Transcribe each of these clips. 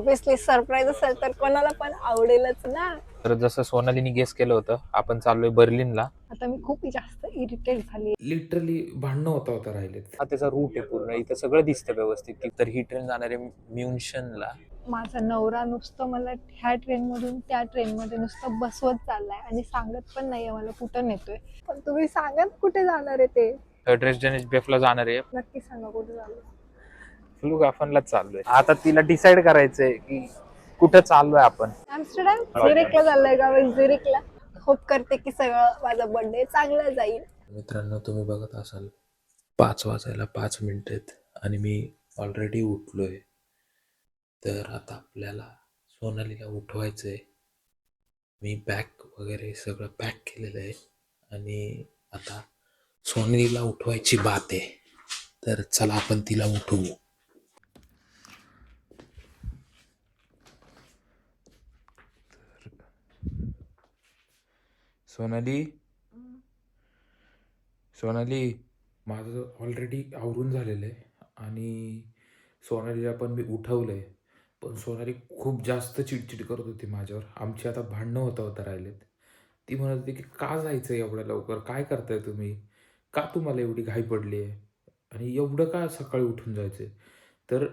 Obviously surprise असेल तर कोणाला पण आवडेलच ना. तर जसं सोनालीने गेस केलं होतं, आपण चाललोय बर्लिनला. आता मी खूप जास्त इरिटेट झाली. लिटरली भांडणं होता राहिलेत. हा त्याचा रूट आहे पूर्ण, इथं सगळं दिसतं व्यवस्थित. तर ही ट्रेन जाणार आहे म्युन्शनला. माझा नवरा नुसतं मला ह्या ट्रेन मधून त्या ट्रेन मध्ये नुसतं बसवत चाललाय आणि सांगत पण नाहीये मला कुठं नेतोय. पण तुम्ही सांगा कुठे जाणार आहे ते. ड्रेसडेन बेफला जाणार आहे. नक्की सांगा कुठे जाणार. फ्लुगाफनलाच चाललोय. आता तिला डिसाईड करायचंय की कुठं चाललोय आपण. ॲम्स्टरडॅम झुरिकला चाललंय का? झुरिकला. होप करते की सगळं माझा बर्थडे चांगला जाईल. मित्रांनो, तुम्ही बघत असाल 5 वाजायला 5 मिनिटं आहेत आणि मी ऑलरेडी उठलोय. तर आता आपल्याला सोनालीला उठवायचंय. मी बॅग वगैरे सगळं पॅक केलेलं आहे आणि आता सोनालीला उठवायची बात आहे. तर चला आपण तिला उठवू. सोनाली, सोनाली, माझं ऑलरेडी आवरून झालेलं आहे आणि सोनालीला पण मी उठवलंय. पण सोनाली खूप जास्त चिडचिड करत होती माझ्यावर. आमची आता भांडणं होता राहिलेत. ती म्हणत होती की का जायचं एवढ्या लवकर, काय करताय तुम्ही, का तुम्हाला एवढी घाई पडली आहे आणि एवढं का सकाळी उठून जायचं. तर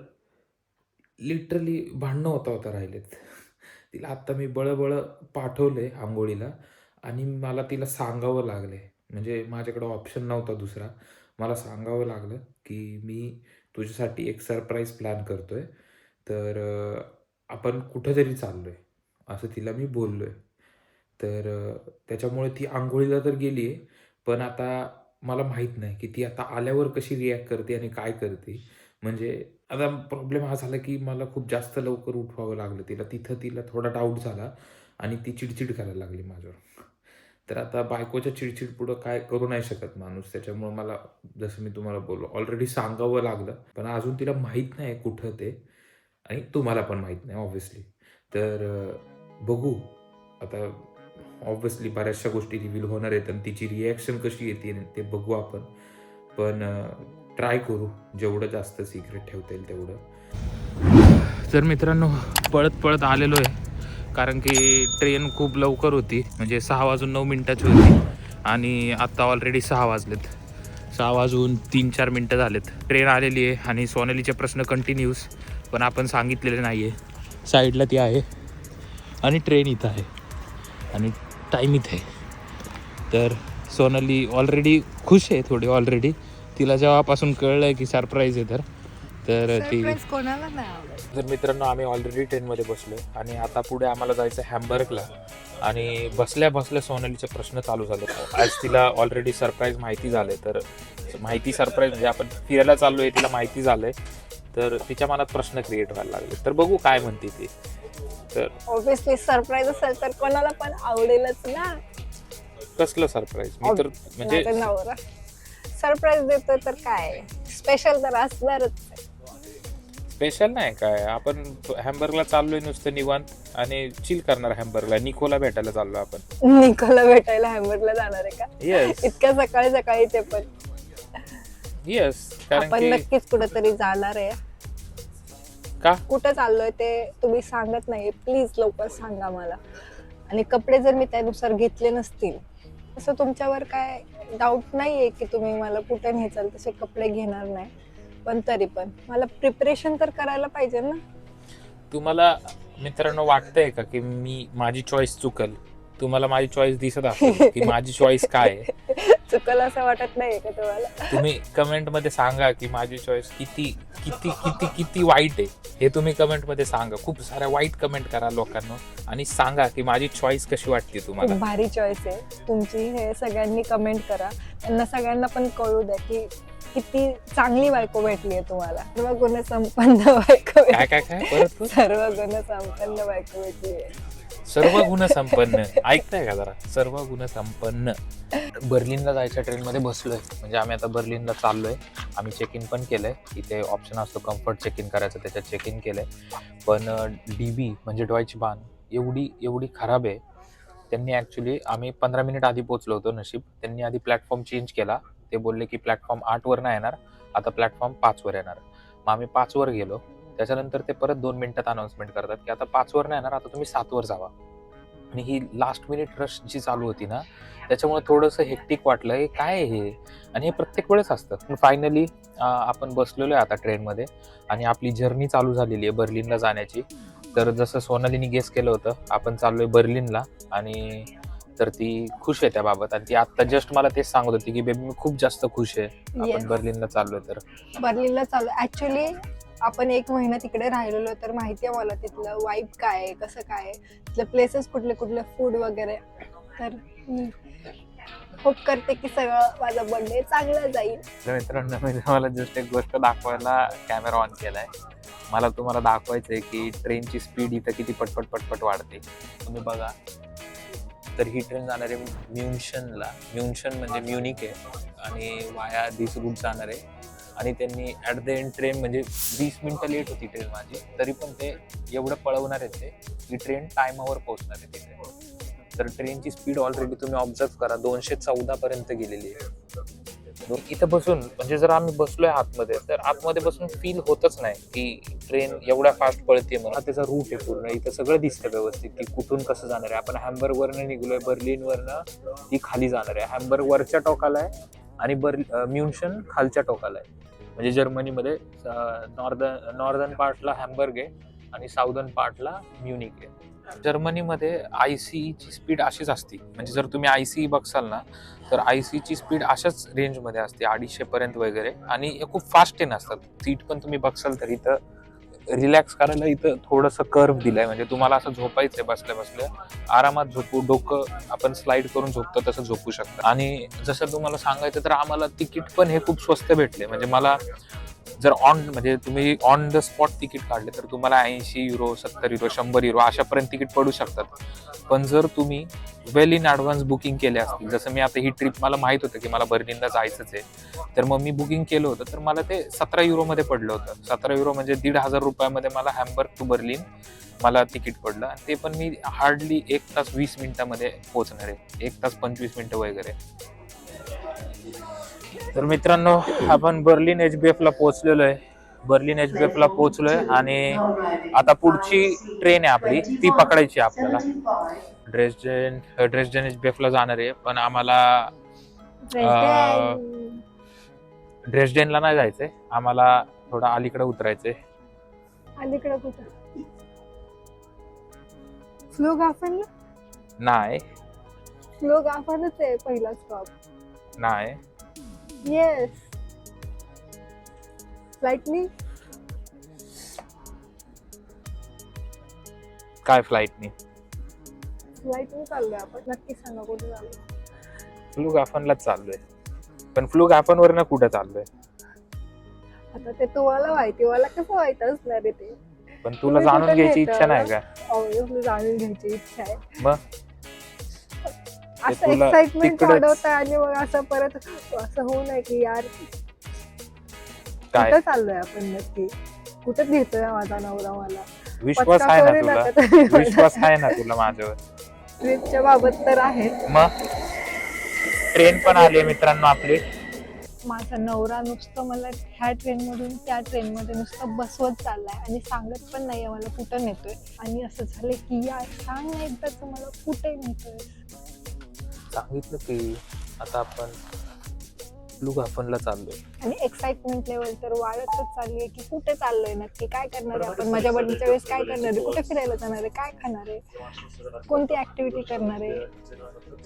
लिटरली भांडणं होता राहिलेत. तिला आत्ता मी बळबळ पाठवले आंघोळीला आणि मला तिला सांगावं लागले, म्हणजे माझ्याकडे ऑप्शन नव्हता दुसरा. मला सांगावं लागलं की मी तुझ्यासाठी एक सरप्राईज प्लॅन करतोय. तर आपण कुठंतरी चाललोय असं तिला मी बोललोय. तर त्याच्यामुळे ती आंघोळीला तर गेली आहे. पण आता मला माहीत नाही की ती आता आल्यावर कशी रिॲक्ट करते आणि काय करते. म्हणजे आता प्रॉब्लेम हा झाला की मला खूप जास्त लवकर उठवावं लागलं तिला. तिथं तिला थोडा डाऊट झाला आणि ती चिडचिड करायला लागली माझ्यावर. तर आता बायकोच्या चिडचिड पुढं काय करू नाही शकत माणूस. त्याच्यामुळं मला, जसं मी तुम्हाला बोललो, ऑलरेडी सांगावं लागलं. पण अजून तिला माहीत नाही कुठं ते आणि तुम्हाला पण माहीत नाही ऑब्व्हियसली. तर बघू आता. ऑब्व्हियसली बऱ्याचशा गोष्टी रिव्हील होणार आहेत आणि तिची रिॲक्शन कशी येते ते बघू आपण. पण ट्राय करू जेवढं जास्त सिक्रेट ठेवता येईल तेवढं. तर मित्रांनो, पळत पळत आलेलो आहे कारण की ट्रेन खूप लवकर होती, म्हणजे 6 वाजून 9 मिनिटाची होती आणि आत्ता ऑलरेडी 6 वाजलेत. 6 वाजून 3-4 मिनटं झालेत. ट्रेन आलेली आहे आणि सोनालीचे प्रश्न कंटिन्यूस, पण आपण सांगितलेले नाही आहे. साईडला ती आहे आणि ट्रेन इथं आहे आणि टाईम इथे आहे. तर सोनाली ऑलरेडी खुश आहे थोडी. ऑलरेडी तिला जेव्हापासून कळलं आहे की सरप्राईज आहे तर ती. कोणाला नाही आवडत. तर मित्रांनो, आम्ही ऑलरेडी ट्रेनमध्ये बसलो आणि आता पुढे आम्हाला जायचं हॅम्बर्गला. आणि बसल्या बसल्या सोनालीचे प्रश्न चालू झाले. आज तिला ऑलरेडी सरप्राईज माहिती झाले. तर माहिती सरप्राईज म्हणजे आपण फिरायला चाललो आहे, तिला माहिती झालं आहे. तर तिच्या मनात प्रश्न क्रिएट व्हायला लागले. तर बघू काय म्हणते ती. तर ऑब्विसली सरप्राईज असेल तर कोणाला पण आवडेलच ना. कसलं सरप्राईज? मी तर म्हणजे माझा नवरा सरप्राईज देतोय तर काय स्पेशल तर असणारच. स्पेशल नाही काय, आपण हॅम्बर्गला चाललोय नुसतं निवांत आणि चिल करणार. हॅम्बर्गला निकोला भेटायला चाललो आपण. निकोला भेटायला हॅम्बर्गला जाणार आहे का? येस इतक्या सकाळी सकाळी ते पण. येस, कारण आपण की नक्कीच कुठेतरी जाणार आहे. का कुठं चाललोय ते तुम्ही सांगत नाही. प्लीज लवकर सांगा मला. आणि कपडे जर मी त्यानुसार घेतले नसतील तसं तुमच्यावर काय डाऊट नाहीये की तुम्ही मला कुठे न्याचाल तसे कपडे घेणार नाही. पण तरी पण मला प्रिपरेशन तर करायला पाहिजे ना. तुम्हाला मित्रांनो वाटतंय का की माझी चॉईस चुकल? तुम्हाला माझी चॉईस दिसत असेल की माझी चॉईस काय आहे? चुकल असं वाटत नाहीये का तुम्हाला? तुम्ही कमेंटमध्ये सांगा की माझी चॉईस किती किती किती किती वाईट आहे हे तुम्ही कमेंटमध्ये सांगा. खूप साऱ्या वाईट कमेंट करा लोकांना आणि सांगा की माझी चॉईस कशी वाटते तुम्हाला. खूप भारी चॉईस आहे तुमची. हे सगळ्यांनी कमेंट करा. त्यांना सगळ्यांना पण कळू द्या की किती चांगली बायको भेटली आहे तुम्हाला. सर्व गुण संपन्न बायको काय काय काय परत सर्व गुण संपन्न बायको भेटली आहे. सर्व गुण संपन्न. ऐकताय का जरा? सर्व गुण संपन्न. बर्लिनला जायच्या ट्रेनमध्ये बसलोय. म्हणजे आम्ही आता बर्लिनला चाललोय. आम्ही चेक इन पण केलंय. इथे ऑप्शन असतो कम्फर्ट चेक इन करायचं, त्याच्यात चेक इन केलंय. पण DB म्हणजे डॉयचे बान एवढी खराब आहे. त्यांनी ॲक्च्युली, आम्ही 15 मिनिट आधी पोहोचलो होतो नशीब. त्यांनी आधी प्लॅटफॉर्म चेंज केला. ते बोलले की प्लॅटफॉर्म 8 वर नाही येणार, आता प्लॅटफॉर्म 5 वर येणार. मग आम्ही 5 वर गेलो. त्याच्यानंतर ते परत 2 मिनिटात अनाउन्समेंट करतात की आता 5 वर नाही येणार, आता तुम्ही 7 वर जावा. आणि ही लास्ट मिनिट रश जी चालू होती ना, त्याच्यामुळे थोडंसं हेक्टिक वाटलं, हे काय आहे हे? आणि हे प्रत्येक वेळेस असतं. पण फायनली आपण बसलेलो आहे आता ट्रेनमध्ये आणि आपली जर्नी चालू झालेली आहे बर्लिनला जाण्याची. तर जसं सोनालीने गेस केलं होतं, आपण चाललोय बर्लिनला. आणि तर ती खुश आहे त्याबाबत आणि ती आत्ता जस्ट मला तेच सांगत होती की बेबी मी खूप जास्त खुश आहे, आपण येस, बर्लिनला चाललोय. तर बर्लिनला चालू. ऍक्च्युली आपण 1 महिना तिकडे राहिलेलो, तर माहिती आहे मला तिथलं वाईब काय आहे, कसं काय आहे, तिथले प्लेसेस कुठले कुठले, फूड वगैरे. तर मी होप करते की सगळं माझा बर्थडे चांगला जाईल. तर मित्रांनो, मी तुम्हाला जस्ट एक गोष्ट दाखवायला कॅमेरा ऑन केलाय. मला तुम्हाला दाखवायचं आहे की ट्रेनची स्पीड इथं किती पटपट पटपट वाढते. तुम्ही बघा. तर ही ट्रेन जाणार आहे म्युन्शनला. म्युन्शन म्हणजे म्युनिक आहे आणि वाया दिस रूट जाणार आहे. आणि त्यांनी ॲट द एंड ट्रेन म्हणजे 20 मिनिटं लेट होती ट्रेन माझी, तरी पण ते एवढं पळवणार आहेत ते की ट्रेन टायमावर पोहोचणार आहे तिथे. तर ट्रेनची स्पीड ऑलरेडी तुम्ही ऑब्झर्व करा 214 पर्यंत गेलेली आहे. इथं बसून म्हणजे जर आम्ही बसलोय आतमध्ये, तर आतमध्ये बसून फील होतच नाही की ट्रेन एवढ्या फास्ट पळते. मला त्याचा रूट आहे पूर्ण, इथं सगळं दिसतं व्यवस्थित की कुठून कसं जाणार आहे. आपण हॅम्बर्गवरनं निघलोय, बर्लिनवरनं ती खाली जाणार आहे. हॅम्बर्ग वरच्या टोकाला आहे आणि म्युन्शन खालच्या टोकाला आहे. म्हणजे जर्मनीमध्ये नॉर्दर्न पार्टला हॅम्बर्ग आहे आणि साऊदर्न पार्टला म्युनिक आहे. जर्मनीमध्ये ICEची स्पीड अशीच असते. म्हणजे जर तुम्ही ICE बघसाल ना, तर ICEची स्पीड अशाच रेंजमध्ये असते 250 पर्यंत वगैरे. आणि हे खूप फास्ट ट्रेन असतात. सीट पण तुम्ही बघसाल तर इथं रिलॅक्स करायला इथं थोडंसं कर्व दिलंय. म्हणजे तुम्हाला असं झोपायचंय बसल्या बसल्या, आरामात झोपू, डोकं आपण स्लाइड करून झोपतो तसं झोपू शकता. आणि जसं तुम्हाला सांगायचं तर आम्हाला तिकीट पण हे खूप स्वस्त भेटले. म्हणजे मला जर म्हणजे तुम्ही ऑन द स्पॉट तिकीट काढले तर तुम्हाला 80 युरो, 70 युरो, 100 युरो अशापर्यंत तिकीट पडू शकतात. पण जर तुम्ही वेल इन ॲडव्हान्स बुकिंग केले असतील, जसं मी आता ही ट्रिप मला माहित होतं की मला बर्लिनला जायचंच आहे, तर मग मी बुकिंग केलं होतं, तर मला ते 17 युरोमध्ये पडलं होतं. 17 युरो म्हणजे 1,500 रुपयामध्ये मला हॅम्बर्ग टू बर्लिन मला तिकीट पडलं. आणि ते पण मी हार्डली 1 तास 20 मिनिटामध्ये पोहोचणार आहे, 1 तास 25 मिनिटं वगैरे. तर मित्रांनो, आपण बर्लिन HBF ला पोहोचलेलो आहे. बर्लिन HBF ला पोहोचलोय आणि आता पुढची ट्रेन आहे आपली, ती पकडायची आपल्याला. ड्रेसडेन HBF ला जाणार आहे. पण आम्हाला ड्रेसडेनला नाही जायचंय, आम्हाला थोडं अलीकडे उतरायचंय. अलीकडे कुठं? फ्लोगाफनला? नाही फ्लोगाफनच आहे पहिला स्टॉप. नाही येस, फ्लाईटनी. काय फ्लाईटनी? फ्लाईटनी चाललोय आपण. नक्की सांगा कुठे चाललोय. फ्लूगाफनलाच चाललोय. पण फ्लूगाफनवरनं कुठं चाललोय? आता ते तुम्हाला माहिती, मला कसं माहित असणार आहे ते. पण तुला जाणून घ्यायची इच्छा नाही का? ऑब्विसली जाणून घ्यायची इच्छा आहे. मग असं तुला एक्साइटमेंट तिकडंच- वाढवतं आणि मग असं परत असं होऊ नये की यार काय कुठं चाललोय आपण नक्की, कुठं घेतोय माझा नवरा मला. विश्वास पटका आहे ना करू तुला? नका तरी विश्वास आहे ना तुला माझ्यावर? ट्रिपच्या बाबत तर आहे. मग ट्रेन पण आली मित्रांनो आपली. माझा नवरा नुसतं मला ह्या ट्रेन मधून त्या ट्रेन मध्ये नुसतं बसवत चाललाय आणि सांगत पण नाहीये मला कुठं नेतोय. आणि असं झालंय की यार सांग ना एकदाच मला कुठे नेतोय. सांगितलं की आता आपण फ्लूगाफनला चाललोय. आणि एक्साइटमेंट लेवल तर वाढतच चालली आहे की कुठे चाललोय नक्की, काय करणार आहे आपण माझ्या बर्थडेच्या वेळेस, काय करणार आहे, कुठे फिरायला जाणार आहे, काय खाणार आहे, कोणती ऍक्टिव्हिटी करणार आहे.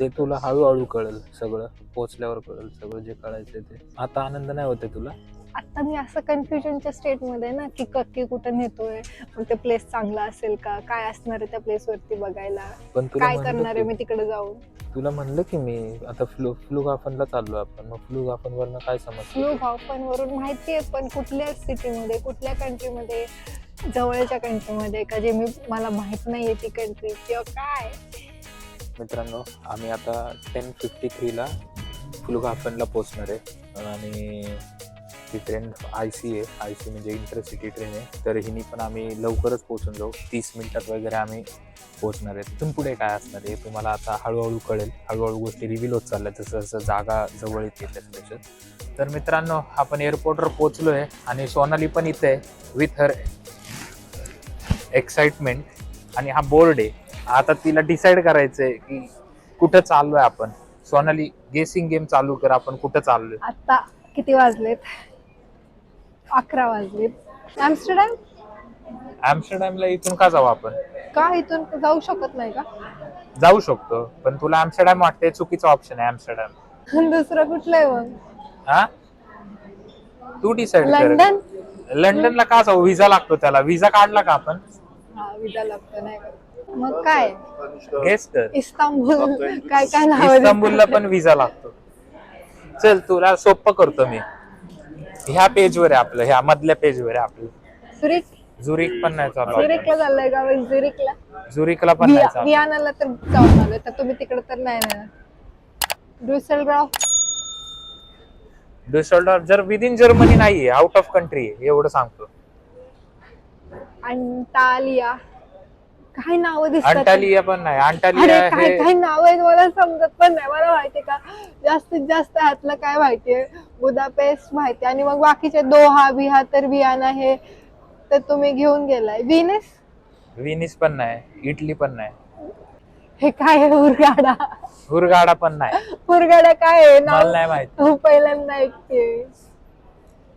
ते तुला हळूहळू कळेल, सगळं पोहोचल्यावर कळेल सगळं जे कळायचं ते. आता आनंद नाही होते तुला? आता मी असं कन्फ्युजनच्या स्टेट मध्ये ना की कक्की कुठं नेतोय, मग ते प्लेस चांगला असेल का, काय असणार आहे त्या प्लेस वरती बघायला, पण तुला काय म्हणलं करणार आहे की- मी तिकडे जाऊन. तुला म्हणलं की मी आता फ्लूगाफनला चाललो आपण. मग फ्लूगाफनवरनं काय समजतं? फ्लूगाफन वरून माहितीये, पण कुठल्या सिटीमध्ये, कुठल्या कंट्रीमध्ये, जवळच्या कंट्रीमध्ये का जे मला माहित नाहीये ती कंट्री किंवा काय. मित्रांनो, आम्ही आता 10:53ला फ्लूगाफनला पोहोचणार आहे. आणि ही ट्रेन IC आहे. IC म्हणजे इंटरसिटी ट्रेन आहे. तर हिनी पण आम्ही लवकरच पोहोचून जाऊ, 30 मिनिटात वगैरे आम्ही पोहोचणार आहे. तिथून पुढे काय असणार आहे तुम्हाला आता हळूहळू कळेल. हळूहळू गोष्टी रिव्हील होत चालल्या जसं जसं जागा जवळ येते तसं. तर मित्रांनो, आपण एअरपोर्टवर पोहोचलो आहे आणि सोनाली पण इथे आहे विथ हर एक्साइटमेंट आणि हा बोर्ड आहे. आता तिला डिसाईड करायचंय की कुठं चाललोय आपण. सोनाली गेसिंग गेम चालू कर, आपण कुठं चाललोय. आता किती वाजलेत? 11 वाजलेत. ऍम्स्टरडॅमला इथून का जाऊ आपण? का इथून जाऊ शकत नाही का? जाऊ शकतो, पण तुला ऍम्स्टरडॅम वाटते चुकीचा ऑप्शन आहे ऍम्स्टरडॅम. दुसरं कुठलं आहे मग? हा, तू डिसाईड कर. लंडन. लंडनला का जाऊ? विजा लागतो त्याला. विजा काढला का आपण? हा, विजा लागतो नाही का? मग काय? गेस कर. इस्तांबूल. काय काय नाव आहे? इस्तांबूलला पण विजा लागतो. चल तुला सोपं करतो मी. ह्या पेजवर आहे आपलं, ह्या मधल्या पेजवर आहे आपलं. झुरिक. झुरिक पण नाही चालू. झुरिकला चाललंय का? झुरिकला. झुरिकला पण नाही चालू. वियानाला तर जाऊन आलोय, तर तुम्ही तिकडे तर नाही ना. डुसेलडॉर्फ जर विदिन जर्मनी नाहीये, आउट ऑफ कंट्री आहे, एवढं सांगतो. अंटालिया. काय नाव दिसतात? अंटालिया पण नाही. अरे अंटालिया काय हे काय नाव आहेत मला समजत पण नाही. मला माहितीये का जास्तीत जास्त ह्यातलं काय माहितीये? बुदापेस्ट माहितीये, आणि मग बाकीचे दोहा बिहा तर वियाना हे तर तुम्ही घेऊन गेलाय. व्हिनिस पण नाही. इटली पण नाही. हे काय आहे? हुरगाडा. हुरगाडा पण नाही. हुरगाडा काय आहे? मला नाही माहित. हो, पहिल्यांदा ऐकते.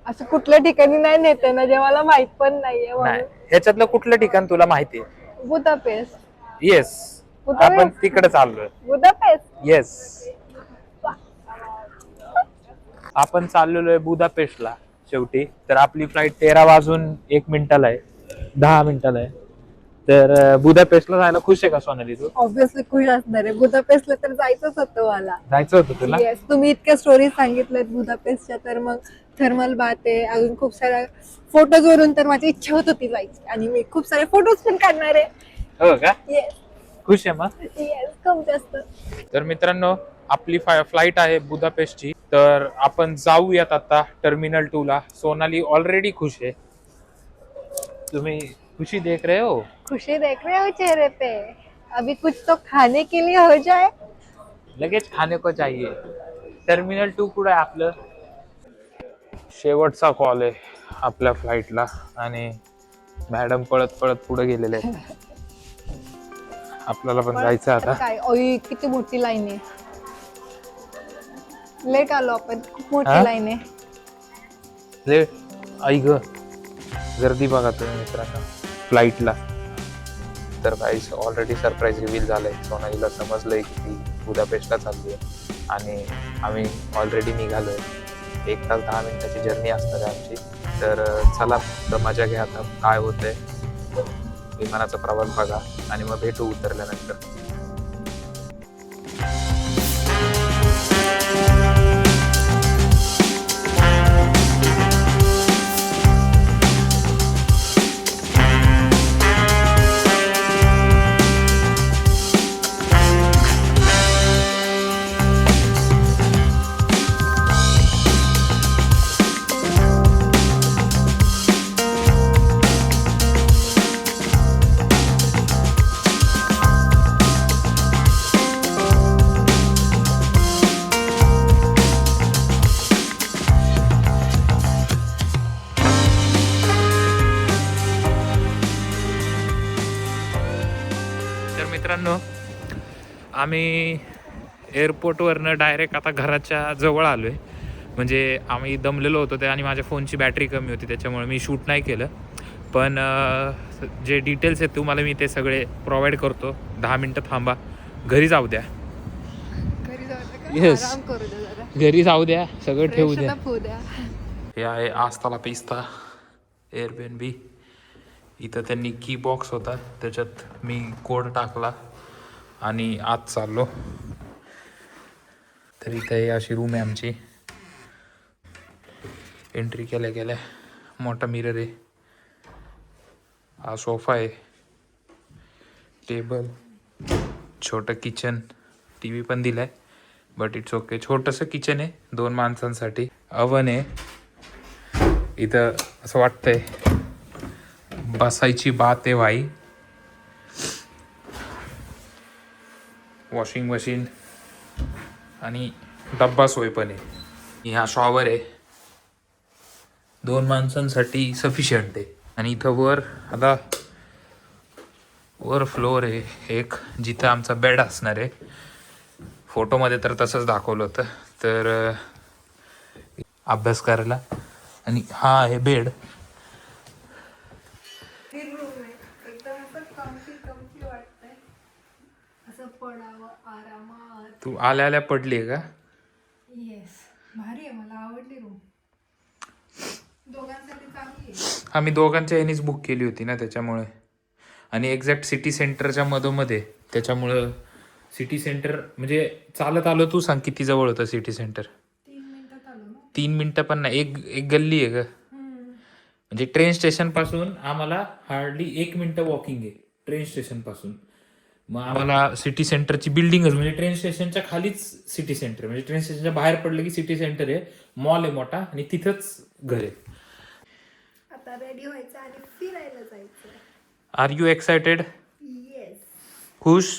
असं कुठल्या ठिकाणी नाही नेते ना जे मला माहित पण नाहीये नाही. म्हणून. ह्याच्यातलं कुठलं ठिकाण तुला माहितीये? बुदापेस्ट. येस, आपण तिकडे चाललोय. बुदापेस्ट. येस, आपण चाललेलो आहे बुदापेस्टला. शेवटी तर आपली फ्लाईट 13 वाजून 1 मिनिटाला आहे, 10 मिनिटाला आहे. तर बुदापेस्टला जायला खुश आहे का सोनाली तू? ऑब्विसली खुश असणार आहे. बुदापेस्टला तर जायचंच होतं मला. जायचं होतं तुला? येस, तुम्ही इतक्या स्टोरी सांगितल्यात बुदापेस्टच्या, तर मग थर्मल बाथ आहे, अजून खूप साऱ्या फोटोज वरून तर माझी इच्छा होत होती जायची, आणि मी खूप सारे फोटोज पण काढणार आहे. हो का? येस खुश आहे मग? येस, खूप जास्त. तर मित्रांनो, आपली फ्लाईट आहे बुदापेस्टची, तर आपण जाऊयात आता टर्मिनल 2 ला. सोनाली ऑलरेडी खुश आहे. तुम्ही खुशी देख रहे हो? खुशी देख रहे हो चेहरे पे? अभी कुछ तो खाने के लिए हो जाए. लगेच खाने को चाहिए. टर्मिनल 2 कुठं आहे आपलं? शेवटचा कॉल आहे आपल्या फ्लाईटला, आणि मॅडम पळत पळत पुढे गेलेले आहेत. आपल्याला पण जायचं आता. काय ओय, किती मोठी लाईन आहे. लेट आलो आपण, खूप मोठी हा? लाईन आहे. लेट? आई ग, गर्दी बघा तुम्ही मित्रांनो फ्लाईटला. तर गाईस, ऑलरेडी सरप्राईज रिव्हील झालंय. सोनालीला समजलंय की ती बुदापेस्टला चालली आहे, आणि आम्ही ऑलरेडी निघालोय. 1 तास 10 मिनिटाची जर्नी असणार आहे आमची. तर चला, तर मजा घ्या आता. काय होतंय विमानाचा प्रवास बघा, आणि मग भेटू उतरल्यानंतर. तर मित्रांनो, आम्ही एअरपोर्टवरनं डायरेक्ट आता घराच्या जवळ आलो आहे. म्हणजे आम्ही दमलेलो होतो ते, आणि माझ्या फोनची बॅटरी कमी होती, त्याच्यामुळे मी शूट नाही केलं. पण जे डिटेल्स आहेत तुम्हाला मी ते सगळे प्रोव्हाइड करतो. 10 मिनटं थांबा, घरी जाऊ द्या. Yes. आराम करू दे जरा. घरी जाऊ द्या, सगळं ठेवू द्या. Freshen up होऊ द्या. हे आहे आस्ताला पिस्ता एअरबीएनबी. इथं त्यांनी की बॉक्स होता, त्याच्यात मी कोड टाकला आणि आत चाललो. तर इथं ही अशी रूम आहे आमची. एंट्री केल्या गेल्या मोठा मिरर आहे, हा सोफा आहे, टेबल, छोटं किचन, टी व्ही पण दिलाय, बट इट्स ओके. छोटंसं किचन आहे 2 माणसांसाठी. अवन आहे इथं, असं वाटतंय बसायची बात आहे भाई. वॉशिंग मशीन आणि डब्बा सोय पण आहे. हा शॉवर आहे, 2 माणसांसाठी सफिशियंट आहे. आणि इथं वर आता वर फ्लोअर आहे एक, जिथं आमचा बेड असणार आहे. फोटोमध्ये तर तसंच दाखवलं होतं. तर अभ्यास करायला, आणि हा आहे बेड. एकदम असं कम्फी वाटतंय, असं पडावं आरामात. तू आल्या आल्या पडली आहे का? येस, भारी आहे, मला आवडली रूम. दोघांसाठी चांगली आहे. आम्ही दोघांच्या ह्यानीच बुक केली होती ना, त्याच्यामुळे. आणि एक्झॅक्ट सिटी सेंटरच्या मधोमध्ये, त्याच्यामुळं सिटी सेंटर म्हणजे चालत आलो. तू सांग किती जवळ होतं सिटी सेंटर? 3 मिनिटात आलो ना. 3 मिनिटं पण नाही, एक गल्ली आहे का. म्हणजे ट्रेन स्टेशन पासून आम्हाला हार्डली 1 मिनिट वॉकिंग आहे ट्रेन स्टेशन पासून. मग आम्हाला सिटी सेंटरची बिल्डिंगच, म्हणजे ट्रेन स्टेशनच्या खालीच सिटी सेंटर, म्हणजे ट्रेन स्टेशनच्या बाहेर पडलं की सिटी सेंटर आहे, मॉल आहे मोठा, आणि तिथंच घर आहे. आता रेडी व्हायचं आणि फिरायला जायचं. R you excited? येस, खुश?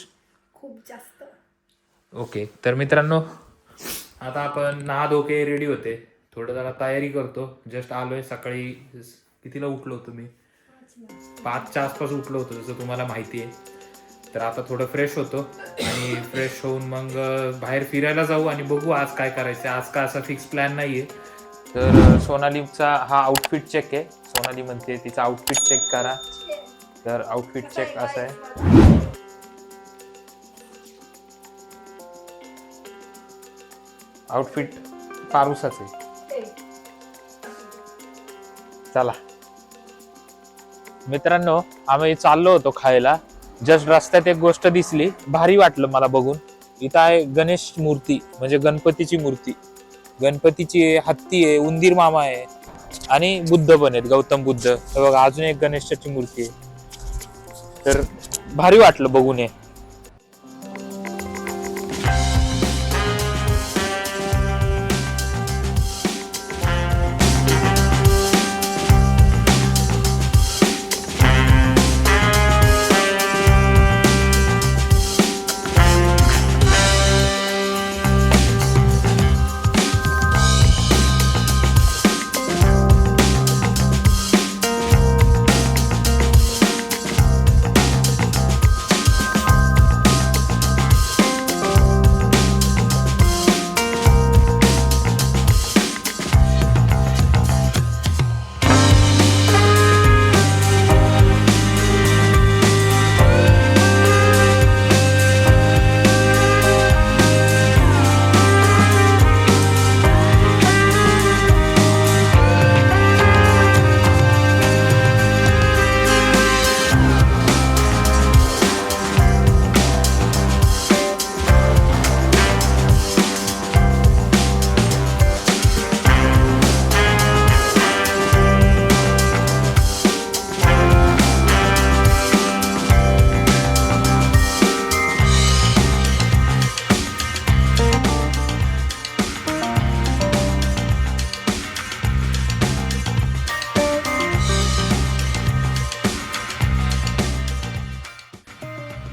खूप जास्त. ओके, तर मित्रांनो, आता आपण नहा धोके रेडी होते, थोडं जरा तयारी करतो. जस्ट आलोय. सकाळी कितीला उठलो होतो मी? 5च्या आसपास उठलो होतो, जसं तुम्हाला माहिती आहे. तर आता थोडं फ्रेश होतो, आणि फ्रेश होऊन मग बाहेर फिरायला जाऊ, आणि बघू आज काय करायचं. आज का असा फिक्स प्लॅन नाहीये. तर सोनालीचा हा आउटफिट चेक आहे. सोनाली म्हणते तिचा आउटफिट चेक करा. तर आउटफिट चेक असं आहे. आउटफिट पारुसाच आहे. चला मित्रांनो, आम्ही चाललो होतो खायला. जस्ट रस्त्यात एक गोष्ट दिसली, भारी वाटलं मला बघून. इथं आहे गणेश मूर्ती, म्हणजे गणपतीची मूर्ती. गणपतीची आहे, हत्ती आहे, उंदीर मामा आहे, आणि बुद्ध पण आहेत, गौतम बुद्ध. हे बघा, अजून एक गणेशाची मूर्ती आहे. तर भारी वाटलं बघून हे.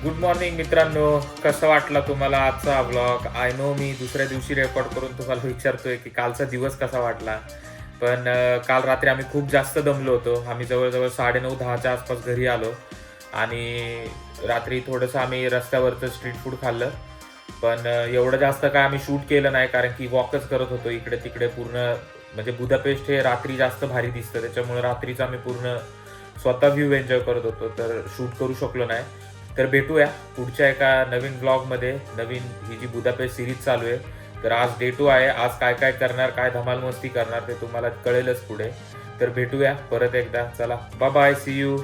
गुड मॉर्निंग मित्रांनो, कसं वाटला तुम्हाला आजचा व्लॉग? आय नो मी दुसऱ्या दिवशी रेकॉर्ड करून तुम्हाला विचारतोय की कालचा दिवस कसा वाटला. पण काल रात्री आम्ही खूप जास्त दमलो होतो. आम्ही जवळजवळ 9:30-10च्या आसपास घरी आलो, आणि रात्री थोडंसं आम्ही रस्त्यावरचं स्ट्रीट फूड खाल्लं. पण एवढं जास्त काय आम्ही शूट केलं नाही, कारण की वॉकच करत होतो इकडे तिकडे पूर्ण. म्हणजे बुदापेस्ट हे रात्री जास्त भारी दिसतं, त्याच्यामुळे रात्रीच आम्ही पूर्ण स्वतः व्ह्यू एन्जॉय करत होतो, तर शूट करू शकलो नाही. तर भेटूया पुढच्या एका नवीन ब्लॉगमध्ये. नवीन ही जी बुदापेस्ट सिरीज चालू आहे, तर आज डे 2 आहे. आज काय काय करणार, काय धमाल मस्ती करणार ते तुम्हाला कळेलच पुढे. तर भेटूया परत एकदा. चला, बाय बाय, सी यू.